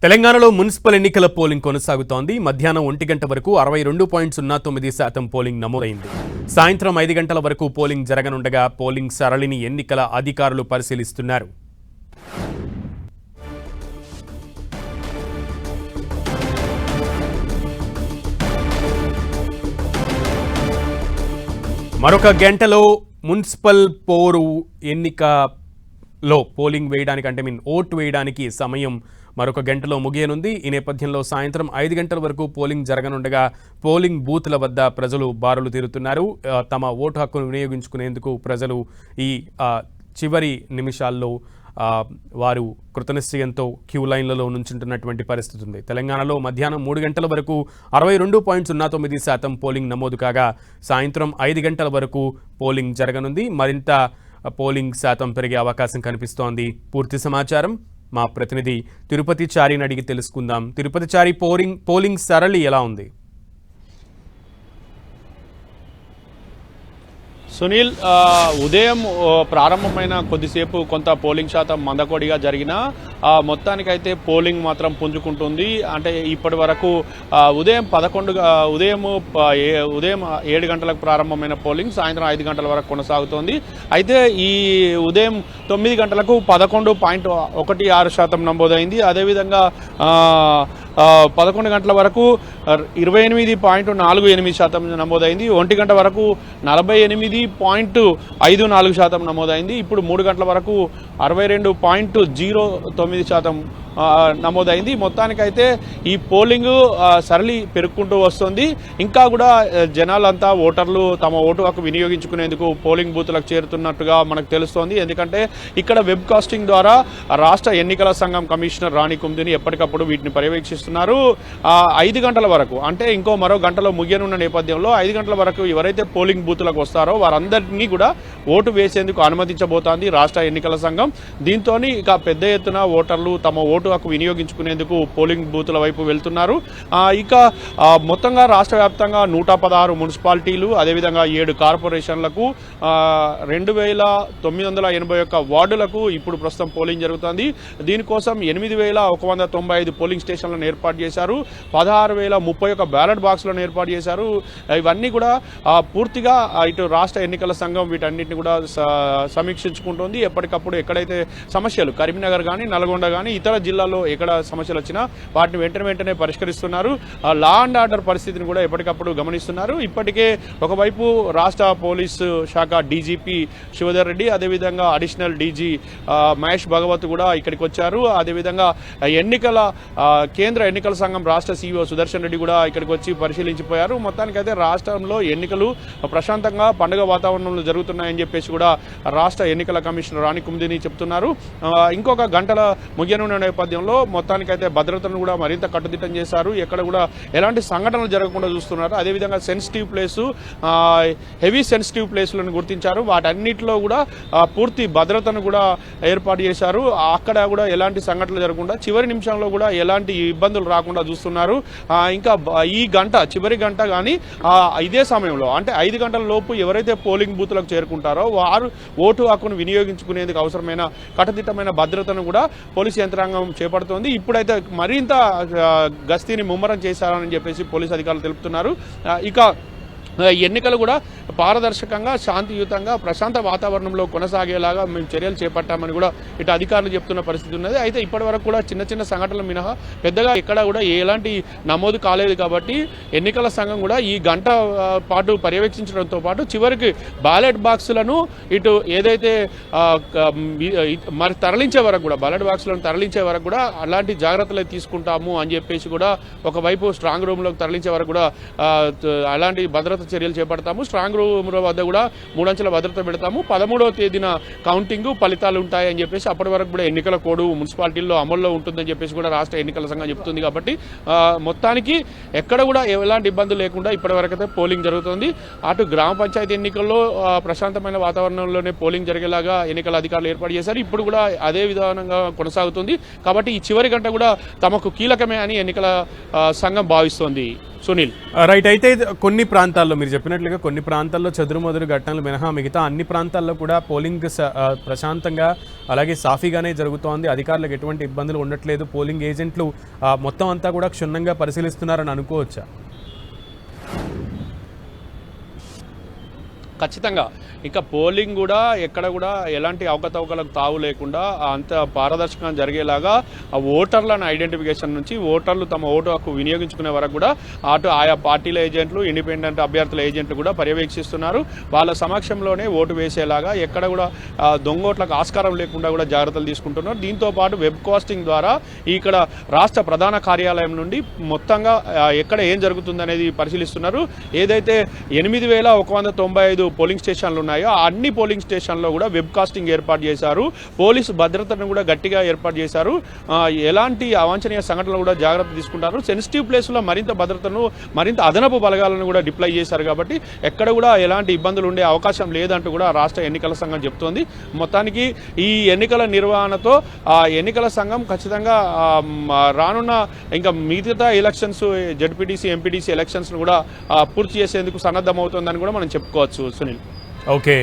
తెలంగాణలో మున్సిపల్ ఎన్నికల పోలింగ్ కొనసాగుతోంది. మధ్యాహ్నం 1 గంట వరకు 62.09% పోలింగ్ నమోదైంది. సాయంత్రం 5 గంటల వరకు పోలింగ్ జరగనుండగా పోలింగ్ సరళిని ఎన్నికల అధికారులు పరిశీలిస్తున్నారు. మరొక గంటలో మున్సిపల్ పోరు ఎన్నికలో పోలింగ్ వేయడానికి ఓటు వేయడానికి సమయం మరొక గంటలో ముగియనుంది. ఈ నేపథ్యంలో సాయంత్రం 5 గంటల వరకు పోలింగ్ జరగనుండగా పోలింగ్ బూత్ల వద్ద ప్రజలు బారులు తీరుతున్నారు. తమ ఓటు హక్కును వినియోగించుకునేందుకు ప్రజలు ఈ చివరి నిమిషాల్లో వారు కృతనిశ్చయంతో క్యూ లైన్లలో నుంచుంటున్నటువంటి పరిస్థితి ఉంది. తెలంగాణలో మధ్యాహ్నం 3 గంటల వరకు 62.09% పోలింగ్ నమోదు కాగా సాయంత్రం 5 గంటల వరకు పోలింగ్ జరగనుంది. మరింత పోలింగ్ శాతం పెరిగే అవకాశం కనిపిస్తోంది. పూర్తి సమాచారం మా ప్రతినిధి తిరుపతి చారిని అడిగి తెలుసుకుందాం. తిరుపతి చారి, పోలింగ్ సరళి ఎలా ఉంది? సునీల్, ఉదయం ప్రారంభమైన కొద్దిసేపు కొంత పోలింగ్ శాతం మందకొడిగా జరిగిన మొత్తానికైతే పోలింగ్ మాత్రం పుంజుకుంటుంది. అంటే ఇప్పటి వరకు ఉదయం 7 గంటలకు ప్రారంభమైన పోలింగ్ సాయంత్రం 5 గంటల వరకు కొనసాగుతోంది. అయితే ఈ ఉదయం 9 గంటలకు 11.16% నమోదైంది. అదేవిధంగా 11 గంటల వరకు 28.48% నమోదైంది. 1 గంట వరకు 48.54% నమోదైంది. ఇప్పుడు 3 గంటల వరకు 62.09% నమోదైంది. మొత్తానికైతే ఈ పోలింగ్ సరళి పెరుగుకుంటూ వస్తుంది. ఇంకా కూడా జనాలంతా ఓటర్లు తమ ఓటు హక్కు వినియోగించుకునేందుకు పోలింగ్ బూత్లకు చేరుతున్నట్టుగా మనకు తెలుస్తోంది. ఎందుకంటే ఇక్కడ వెబ్ కాస్టింగ్ ద్వారా రాష్ట్ర ఎన్నికల సంఘం కమిషనర్ రాణి కుందిని ఎప్పటికప్పుడు వీటిని పర్యవేక్షిస్తున్నారు. 5 గంటల వరకు, అంటే మరో గంటలో ముగియనున్న నేపథ్యంలో 5 గంటల వరకు ఎవరైతే పోలింగ్ బూత్లకు వస్తారో వారందరినీ కూడా ఓటు వేసేందుకు అనుమతించబోతోంది రాష్ట్ర ఎన్నికల సంఘం. దీంతో ఇక పెద్ద ఎత్తున ఓటర్లు తమ ఓటు హక్కు వినియోగించుకునేందుకు పోలింగ్ బూత్ల వైపు వెళ్తున్నారు. ఇక మొత్తంగా రాష్ట్ర వ్యాప్తంగా 116 మున్సిపాలిటీలు, అదేవిధంగా 7 కార్పొరేషన్లకు 2981 వార్డులకు ఇప్పుడు ప్రస్తుతం పోలింగ్ జరుగుతోంది. దీనికోసం 8195 పోలింగ్ స్టేషన్లను ఏర్పాటు చేశారు. 16,031 బ్యాలెట్ బాక్సులను ఏర్పాటు చేశారు. ఇవన్నీ కూడా పూర్తిగా ఇటు రాష్ట్ర ఎన్నికల సంఘం వీటన్నిటిని కూడా సమీక్షించుకుంటోంది. ఎప్పటికప్పుడు ఎక్కడైతే సమస్యలు, కరీంనగర్ కానీ, నల్గొండ కానీ, ఇతర జిల్లాల్లో ఎక్కడ సమస్యలు వచ్చినా వాటిని వెంటనే పరిష్కరిస్తున్నారు. లా అండ్ ఆర్డర్ పరిస్థితిని కూడా ఎప్పటికప్పుడు గమనిస్తున్నారు. ఇప్పటికే ఒకవైపు రాష్ట్ర పోలీసు శాఖ డీజీపీ శివధర్ రెడ్డి, అదేవిధంగా అడిషనల్ డీజీ మహేష్ భగవత్ కూడా ఇక్కడికి వచ్చారు. అదేవిధంగా కేంద్ర ఎన్నికల సంఘం రాష్ట్ర సీఈఓ సుదర్శన్ రెడ్డి కూడా ఇక్కడికి వచ్చి పరిశీలించిపోయారు. మొత్తానికైతే రాష్ట్రంలో ఎన్నికలు ప్రశాంతంగా పండుగ వాతావరణంలో జరుగుతున్నాయని చెప్పేసి కూడా రాష్ట్ర ఎన్నికల కమిషనర్ రాణి కుందిని చెప్తున్నారు. ఇంకొక గంటల ముగియనున్న నేపథ్యంలో మొత్తానికైతే భద్రతను కూడా మరింత కట్టుదిట్టం చేశారు. ఎక్కడ కూడా ఎలాంటి సంఘటనలు జరగకుండా చూస్తున్నారు. అదేవిధంగా సెన్సిటివ్ ప్లేసు, హెవీ సెన్సిటివ్ ప్లేసులను గుర్తించారు. వాటన్నిటిలో కూడా పూర్తి భద్రతను కూడా ఏర్పాటు చేశారు. అక్కడ కూడా ఎలాంటి సంఘటనలు జరగకుండా చివరి నిమిషంలో కూడా ఎలాంటి ఇబ్బందులు రాకుండా చూస్తున్నారు. ఇంకా ఈ చివరి గంట కానీ ఇదే సమయంలో, అంటే 5 గంటల లోపు ఎవరైతే పోలింగ్ బూత్లకు చేరుకుంటారో వారు ఓటు హక్కును వినియోగించుకునేందుకు అవసరమైన కట్టుదిట్టమైన భద్రతను కూడా పోలీసు యంత్రాంగం చేపడుతోంది. ఇప్పుడైతే మరింత గస్తీని ముమ్మరం చేశారని చెప్పేసి పోలీసు అధికారులు తెలుపుతున్నారు. ఇక ఎన్నికలు కూడా పారదర్శకంగా, శాంతియుతంగా, ప్రశాంత వాతావరణంలో కొనసాగేలాగా మేము చర్యలు చేపట్టామని కూడా ఇటు అధికారులు చెప్తున్న పరిస్థితి ఉన్నది. అయితే ఇప్పటి వరకు కూడా చిన్న సంఘటనలు మినహా పెద్దగా ఎక్కడ కూడా ఎలాంటి నమోదు కాలేదు. కాబట్టి ఎన్నికల సంఘం కూడా ఈ గంట పాటు పర్యవేక్షించడంతో పాటు చివరికి బ్యాలెట్ బాక్సులను ఇటు ఏదైతే మరి తరలించే వరకు కూడా, బ్యాలెట్ బాక్సులను తరలించే వరకు కూడా అలాంటి జాగ్రత్తలు తీసుకుంటాము అని చెప్పేసి కూడా ఒకవైపు స్ట్రాంగ్ రూమ్లోకి తరలించే వరకు కూడా అలాంటి భద్రత చర్యలు చేపడతాము. స్ట్రాంగ్ రూమ్ వద్ద కూడా 3 అంచెల భద్రత పెడతాము. 13వ తేదీన కౌంటింగ్ ఫలితాలు ఉంటాయని చెప్పేసి అప్పటి వరకు కూడా ఎన్నికల కోడ్ మున్సిపాలిటీల్లో అమల్లో ఉంటుందని చెప్పేసి కూడా రాష్ట్ర ఎన్నికల సంఘం చెప్తుంది. కాబట్టి మొత్తానికి ఎక్కడ కూడా ఎలాంటి ఇబ్బందులు లేకుండా ఇప్పటి వరకు అయితే పోలింగ్ జరుగుతుంది. అటు గ్రామ పంచాయతీ ఎన్నికల్లో ప్రశాంతమైన వాతావరణంలోనే పోలింగ్ జరిగేలాగా ఎన్నికల అధికారులు ఏర్పాటు చేశారు. ఇప్పుడు కూడా అదే విధానంగా కొనసాగుతుంది. కాబట్టి ఈ చివరి గంట కూడా తమకు కీలకమే అని ఎన్నికల సంఘం భావిస్తోంది. సునీల్. రైట్. అయితే కొన్ని ప్రాంతాల్లో మీరు చెప్పినట్లుగా కొన్ని ప్రాంతాల్లో చెదురుమదురు ఘటనలు మినహా మిగతా అన్ని ప్రాంతాల్లో కూడా పోలింగ్ ప్రశాంతంగా అలాగే సాఫీగానే జరుగుతోంది. అధికారులకు ఎటువంటి ఇబ్బందులు ఉండట్లేదు. పోలింగ్ ఏజెంట్లు మొత్తం అంతా కూడా క్షుణ్ణంగా పరిశీలిస్తున్నారని అనుకోవచ్చా? ఖచ్చితంగా ఇంకా పోలింగ్ కూడా ఎక్కడ కూడా ఎలాంటి అవకతవకలకు తావు లేకుండా అంత పారదర్శకంగా జరిగేలాగా ఆ ఓటర్లను ఐడెంటిఫికేషన్ నుంచి ఓటర్లు తమ ఓటు హక్కు వినియోగించుకునే వరకు కూడా అటు ఆయా పార్టీల ఏజెంట్లు ఇండిపెండెంట్ అభ్యర్థుల ఏజెంట్లు కూడా పర్యవేక్షిస్తున్నారు. వాళ్ళ సమక్షంలోనే ఓటు వేసేలాగా ఎక్కడ కూడా దొంగోట్లకు ఆస్కారం లేకుండా కూడా జాగ్రత్తలు తీసుకుంటున్నారు. దీంతో పాటు వెబ్ కాస్టింగ్ ద్వారా ఇక్కడ రాష్ట్ర ప్రధాన కార్యాలయం నుండి మొత్తంగా ఎక్కడ ఏం జరుగుతుందనేది పరిశీలిస్తున్నారు. ఏదైతే 8,195 పోలింగ్ స్టేషన్లు ఉన్నాయో అన్ని పోలింగ్ స్టేషన్లో కూడా వెబ్ కాస్టింగ్ ఏర్పాటు చేశారు. పోలీసు భద్రతను కూడా గట్టిగా ఏర్పాటు చేశారు. ఎలాంటి అవాంఛనీయ సంఘటనలు కూడా జాగ్రత్త తీసుకుంటారు. సెన్సిటివ్ ప్లేస్లో మరింత భద్రతను మరింత అదనపు బలగాలను కూడా డిప్లాయ్ చేశారు. కాబట్టి ఎక్కడ కూడా ఎలాంటి ఇబ్బందులు ఉండే అవకాశం లేదంటూ కూడా రాష్ట్ర ఎన్నికల సంఘం చెప్తోంది. మొత్తానికి ఈ ఎన్నికల నిర్వహణతో ఎన్నికల సంఘం ఖచ్చితంగా రానున్న ఇంకా మిగతా ఎలక్షన్స్ జెడ్పీటీసీ ఎంపీటీసీ ఎలక్షన్స్ కూడా పూర్తి చేసేందుకు సన్నద్ధమవుతోందని కూడా మనం చెప్పుకోవచ్చు. Sunil. Okay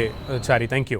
Chari, thank you.